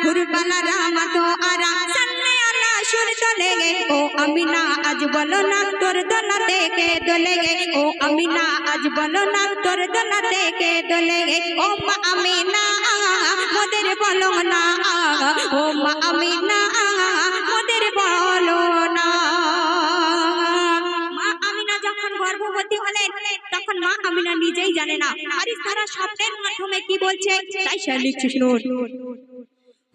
হুরবালা রামা তো আরা সাল্লে আলা সুর চলে গে ও আমিনা আজ বলো না তোর দোলাতে কে দোলে গে ও আমিনা আজ বলো না তোর দোলাতে কে দোলে গে ও মা আমিনা মোদের বলো না ও মা আমিনা মোদের বলো না। মা আমিনা যখন গর্ভবতী হলেন তখন মা আমিনা নিজেই জানে না হারিস তারা স্বপ্নের মাধ্যমে কি বলছে, তাই সে লিখছে শুনুন।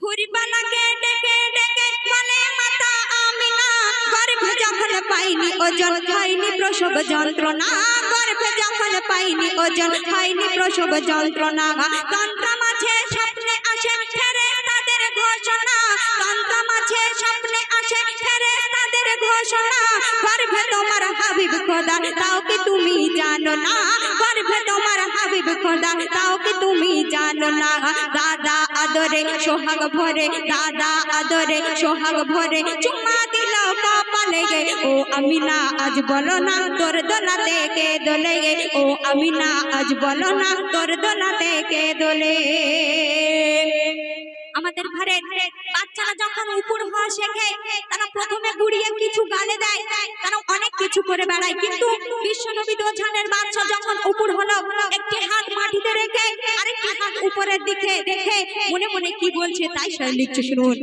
হুরবালাকে ডেকে ডেকে বলে মাতা আমিনা গর্ভে যখন পাইনি ওজন হয়নি প্রসব যন্ত্রণা, গর্ভে যখন পাইনি ওজন হয়নি প্রসব যন্ত্রণা, তন্ত্র মাঝে স্বপ্নে আসে ফেরেশতাদের ঘোষণা, তন্ত্র মাঝে স্বপ্নে আসে ফেরেশতাদের ঘোষণা, গর্ভে তোমার হাবিব খোদা তাও কি তুমি জানো না, গর্ভে তোমার হাবিব খোদা তাও কি তুমি জানো না। দাদা আদরে সোহাগ ভরে, দাদা আদরে সোহাগ ভরে চুম্মা দিল কপালে গে ও আমিনা আজ বলো না তোর দোলাতে কে দোলে গে ও আমিনা আজ বলো না তোর দোলাতে কে দোলে। আমাদের ঘরে বাচ্চারা যখন উপর হওয়া শেখে তারা প্রথমে গুড়িয়ে কিছু গালে দেয়, তারা অনেক কিছু করে বেড়ায়, কিন্তু বিশ্বনবী দোজানের বাচ্চা যখন উপর হলো একটি হাত মাটিতে রেখে আরেকটি হাত উপরের দিকে রেখে মনে মনে কি বলছে তাই সে লিখছে শুনুন।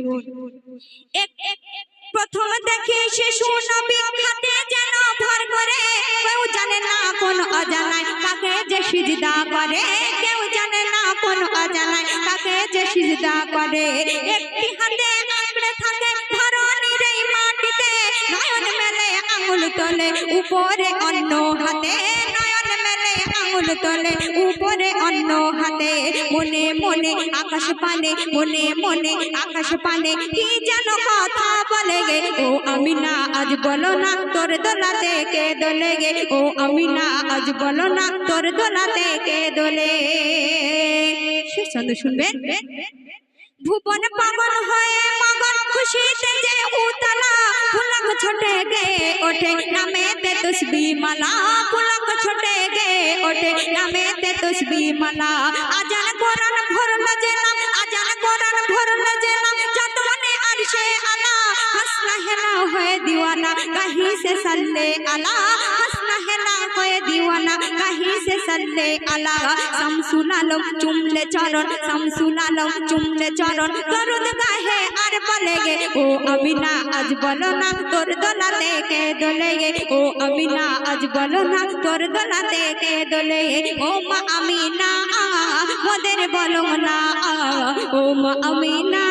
প্রথম দেখে শিশু নবী হাতে যেন ভর করে, কেউ জানে না কোন অজানায় কাকে যে সিজদা করে, কেউ জানে না কোন অজানায় কাকে যে সিজদা করে, একটি হাতে আঁকড়ে থাকে ধরণীর এই মাটিতে, নয়ন মেলে আঙুল তোলে উপরে অন্য হাতে, নয়ন মেলে আঙুল তোলে উপরে অন্য হাতে, মনে মনে আকাশ পানে, মনে মনে আকাশ পানে কি যেন কথা বলে গে ও আমিনা আজ বলো না তোর দোলাতে কে দোলে গে ও আমিনা আজ বলো না তোর দোলাতে কে দোলে। শেষ ছন্দ শুনবেন। ভুবন পাগল হয়ে মগন খুশিতে যে উতলা, পুলক ছোটে গে ওঠে নামেতে তসবিহ মালা, পুলক ছোটে গে ওঠে নামেতে তসবিহ মালা, আজান কোরআন ভরলো যে নাম, আজান কোরআন ভরলো যে নাম, যত মনে আরশে আলা, হাসনা হেনা হয়ে দিওয়ানা কাহি সে সাল্লে আলা, হাসনা হেনা হয়ে দিওয়ানা কাহি সে সাল্লে আলা, শামসুল আলম চুমলে চরণ, শামসুল আলম চুমলে চরণ, দরুদ গাহে আর বলে গে ও আমিনা আজ বলো না তোর দোলাতে কে দোলে গে ও আমিনা আজ বলো না তোর দোলাতে কে দোলে, ও মা আমিনা মোদের বলো না ও মা আমিনা।